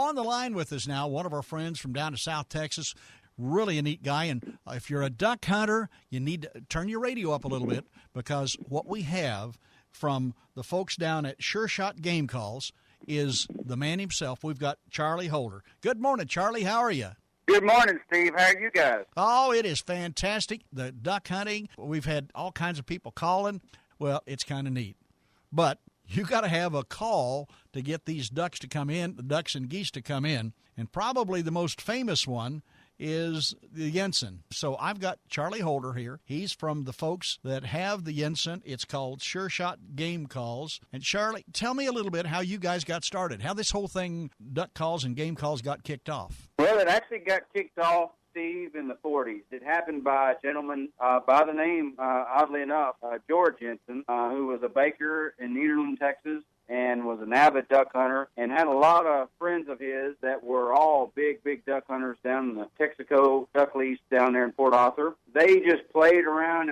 On the line with us now, one of our friends from down to South Texas, really a neat guy. And if you're a duck hunter, you need to turn your radio up a little bit, because what we have from the folks down at Sure Shot Game Calls is the man himself. We've got Charlie Holder. Good morning, Charlie. How are you? Good morning, Steve. How are you guys? Oh, it is fantastic. The duck hunting, we've had all kinds of people calling. Well, it's kind of neat. But you got to have a call to get these ducks to come in, the ducks and geese to come in. And probably the most famous one is the Yentzen. So I've got Charlie Holder here. He's from the folks that have the Yentzen. It's called Sure Shot Game Calls. And Charlie, tell me a little bit how you guys got started, how this whole thing, duck calls and game calls, got kicked off. Well, it actually got kicked off, Steve, in the 40s. It happened by a gentleman by the name, oddly enough, George Yentzen, who was a baker in Nederland, Texas, and was an avid duck hunter, and had a lot of friends of his that were all big duck hunters down in the Texaco duck lease down there in Port Arthur. They just played around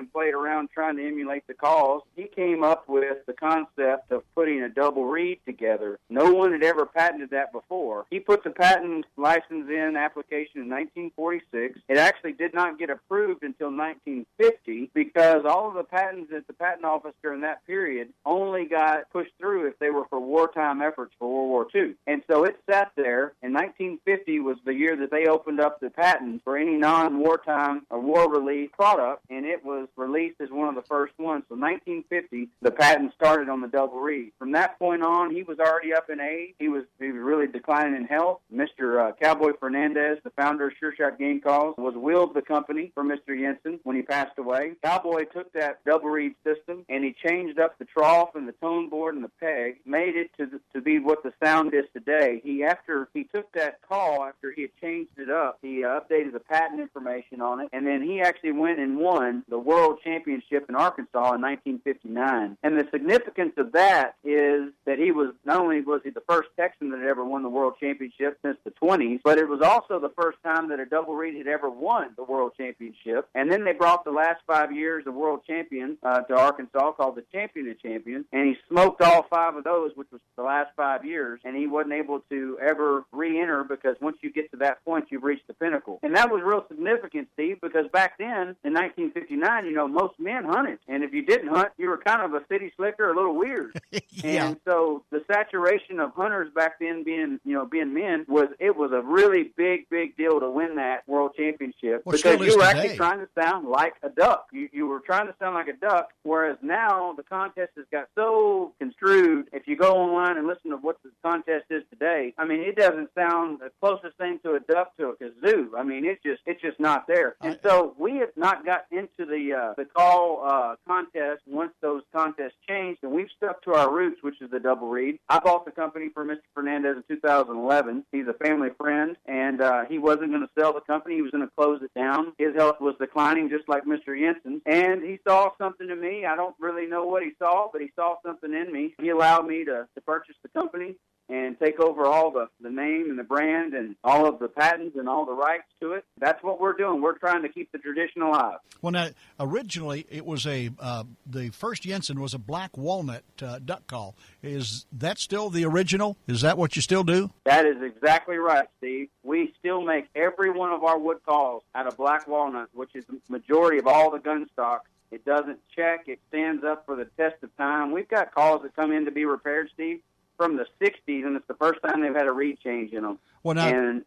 trying to emulate the calls. He came up with the concept of putting a double reed together. No one had ever patented that before. He put the patent license in application in 1946. It actually did not get approved until 1950 because all of the patents at the patent office during that period only got pushed through if they were for wartime efforts for World War II. And so it sat there, and 1950 was the year that they opened up the patent for any non-wartime or war-relief product, and it was released as one of the first ones. So 1950, the patent started on the double reed. From that point on, he was already up in age. He was really declining in health. Mr. Cowboy Fernandez, the founder of Sure Shot Game Calls, was willed the company for Mr. Yentzen when he passed away. Cowboy took that double reed system, and he changed up the trough and the tone board and the peg, made it to be what the sound is today. After he took that call, after he had changed it up, he updated the patent information on it, and then he actually went and won the World Championship in Arkansas in 1959. And the significance of that is that he was, not only was he the first Texan that had ever won the World Championship since the 20s, but it was also the first time that a double reed had ever won the World Championship. And then they brought the last 5 years of World Champion to Arkansas, called the Champion of Champions, and he smoked all 5 of those, which was the last 5 years, and he wasn't able to ever re-enter because once you get to that point, you've reached the pinnacle. And that was real significant, Steve, because back then, in 1959, most men hunted, and if you didn't hunt, you were kind of a city slicker, a little weird. Yeah. And so the saturation of hunters back then being men, was a really big deal to win that World Championship, Well, because you were today. actually trying to sound like a duck. You were trying to sound like a duck, whereas now the contest has got so construed. If you go online and listen to what the contest is today, I mean, it doesn't sound the closest thing to a duck to a kazoo. I mean, it's just not there. And so we have not got into the call contest once those contests changed, and we've stuck to our roots, which is the double reed. I bought the company for Mr. Fernandez in 2011. He's a family friend, and he wasn't going to sell the company. He was going to close it down. His health was declining, just like Mr. Yentzen, and he saw something in me. I don't really know what he saw, but he saw something in me. He allowed me to purchase the company and take over all the name and the brand and all of the patents and all the rights to it. That's what we're doing. We're trying to keep the tradition alive. Well, now, originally it was the first Yentzen was a black walnut duck call. Is that still the original? Is that what you still do? That is exactly right, Steve. We still make every one of our wood calls out of black walnut, which is the majority of all the gun stocks. It doesn't check. It stands up for the test of time. We've got calls that come in to be repaired, Steve, from the 60s, and it's the first time they've had a reed change in them. Well, now, and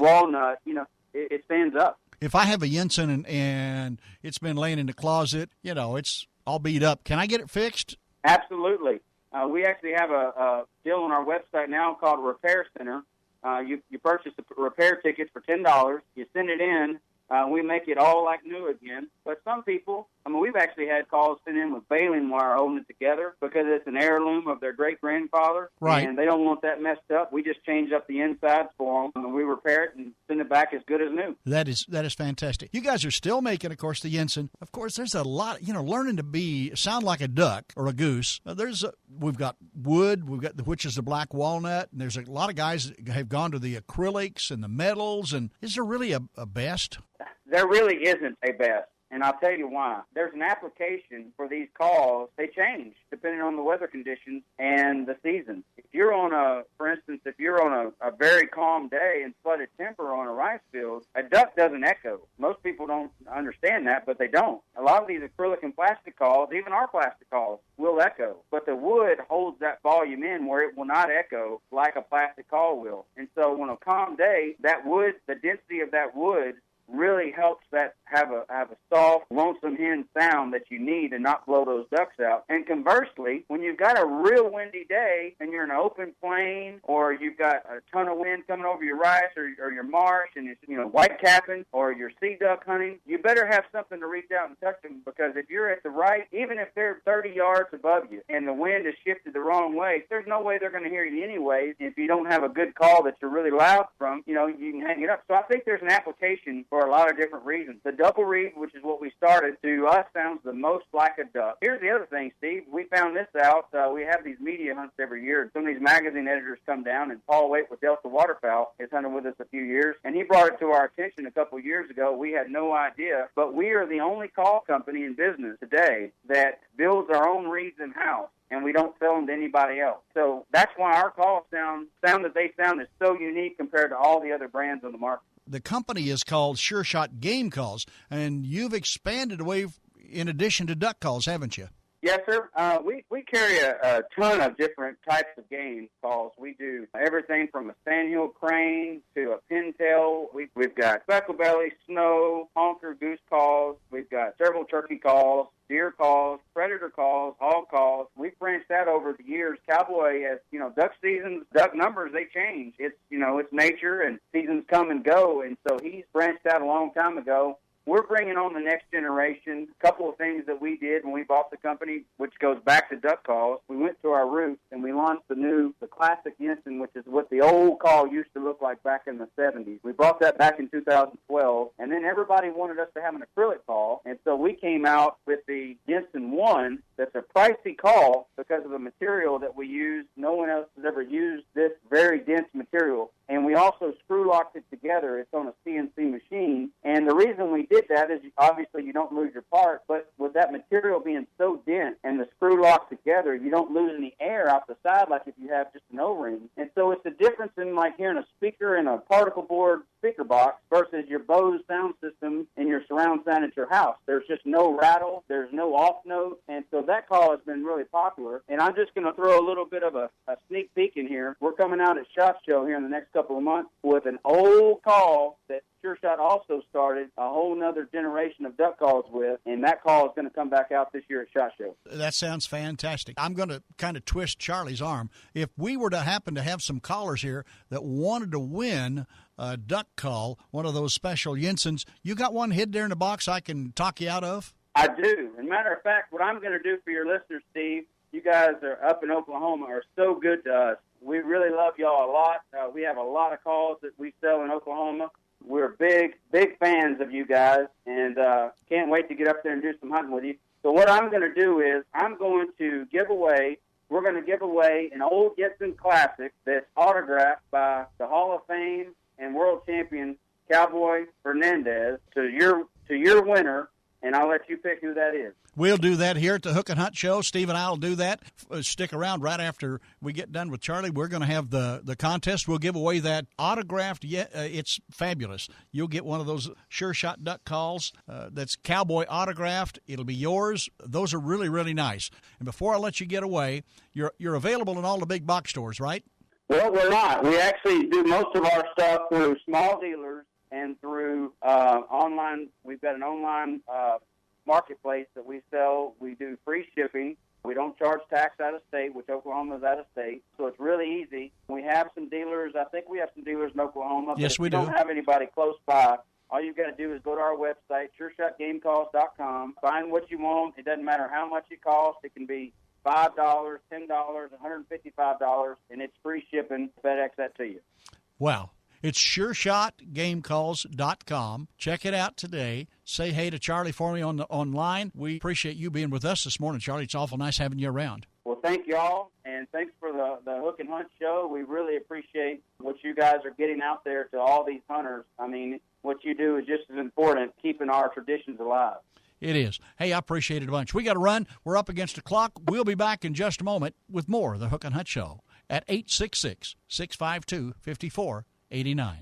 walnut, it stands up. If I have a Yentzen and it's been laying in the closet, it's all beat up, can I get it fixed? Absolutely. We actually have a deal on our website now called Repair Center. You purchase a repair ticket for $10. You send it in. We make it all like new again. But some people, we've actually had calls sent in with baling wire holding it together because it's an heirloom of their great-grandfather. Right. And they don't want that messed up. We just change up the insides for them, and we repair it and send it back as good as new. That is fantastic. You guys are still making, of course, the Yentzen. Of course, there's a lot, learning to sound like a duck or a goose. We've got wood, which is the black walnut, and there's a lot of guys that have gone to the acrylics and the metals. And is there really a best? There really isn't a best. And I'll tell you why. There's an application for these calls. They change depending on the weather conditions and the season. If you're on for instance, if you're on a very calm day and flooded timber on a rice field, a duck doesn't echo. Most people don't understand that, but they don't. A lot of these acrylic and plastic calls, even our plastic calls, will echo. But the wood holds that volume in where it will not echo like a plastic call will. And so on a calm day, that wood, the density of that wood really helps that have a soft, lonesome hen sound that you need to not blow those ducks out. And conversely, when you've got a real windy day and you're in an open plain, or you've got a ton of wind coming over your rice or your marsh, and it's white capping, or you're sea duck hunting, you better have something to reach out and touch them, because if you're at the right, even if they're 30 yards above you and the wind is shifted the wrong way, there's no way they're going to hear you anyways. If you don't have a good call that you're really loud from, you can hang it up. So I think there's an application for a lot of different reasons. The double reed, which is what we started, to us sounds the most like a duck. Here's the other thing, Steve. We found this out. We have these media hunts every year. Some of these magazine editors come down, and Paul Waite with Delta Waterfowl has hunted with us a few years, and he brought it to our attention a couple of years ago. We had no idea, but we are the only call company in business today that builds our own reeds in-house, and we don't sell them to anybody else. So that's why our calls sound that they sound is so unique compared to all the other brands on the market. The company is called Sure Shot Game Calls, and you've expanded away in addition to duck calls, haven't you? Yes, sir. We carry a ton of different types of game calls. We do everything from a sandhill crane to a pintail. We've got specklebelly, snow, honker, goose calls. We've got several turkey calls, deer calls, predator calls, hog calls. We've branched out over the years. Cowboy, as duck seasons, duck numbers, they change. It's nature, and seasons come and go, and so he's branched out a long time ago. We're bringing on the next generation. A couple of things that we did when we bought the company, which goes back to duck calls. We went to our roots and we launched the classic Yentzen, which is what the old call used to look like back in the 70s. We brought that back in 2012, and then everybody wanted us to have an acrylic call, and so we came out with the Yentzen 1. That's a pricey call because of the material that we use. No one else has ever used this very dense material. And we also screw locked it together. It's on a CNC machine. And the reason we did that is obviously you don't lose your part, but with that material being so dense and the screw locked together, you don't lose any air out the side like if you have just an O-ring. And so it's the difference in like hearing a speaker in a particle board speaker box versus your Bose sound system and your surround sound at your house. There's just no rattle. There's no off note. And so that call has been really popular. And I'm just going to throw a little bit of a sneak peek in here. We're coming out at SHOT Show here in the next couple of months with an old call that Sure Shot also started a whole nother generation of duck calls with, and that call is going to come back out this year at SHOT Show. That sounds fantastic. I'm going to kind of twist Charlie's arm. If we were to happen to have some callers here that wanted to win a duck call, one of those special Yentzens, you got one hid there in the box I can talk you out of? I do. As a matter of fact, what I'm going to do for your listeners, Steve, you guys are up in Oklahoma are so good to us. We really love y'all a lot. We have a lot of calls that we sell in Oklahoma. We're big fans of you guys, and can't wait to get up there and do some hunting with you. So what I'm going to do is we're going to give away an old Yentzen classic that's autographed by the Hall of Fame and world champion Cowboy Fernandez to your winner, and I'll let you pick who that is. We'll do that here at the Hook and Hunt Show. Steve and I will do that. Stick around right after we get done with Charlie. We're going to have the contest. We'll give away that autographed. It's fabulous. You'll get one of those Sure Shot duck calls that's Cowboy autographed. It'll be yours. Those are really, really nice. And before I let you get away, you're available in all the big box stores, right? Well, we're not. We actually do most of our stuff through small dealers and through online. We've got an online marketplace that we sell. We do free shipping. We don't charge tax out of state, which Oklahoma is out of state. So it's really easy. We have some dealers. I think we have some dealers in Oklahoma. Yes, we do. If you don't have anybody close by, all you've got to do is go to our website, SureShotGameCalls.com. Find what you want. It doesn't matter how much it costs. It can be $5, $10, $155, and it's free shipping. FedEx that to you. Wow. It's SureShotGameCalls.com. Check it out today. Say hey to Charlie for me online. We appreciate you being with us this morning, Charlie. It's awful nice having you around. Well, thank y'all, and thanks for the Hook and Hunt show. We really appreciate what you guys are getting out there to all these hunters. I mean, what you do is just as important, keeping our traditions alive. It is. Hey, I appreciate it a bunch. We got to run. We're up against the clock. We'll be back in just a moment with more of the Hook and Hunt show at 866-652-5489.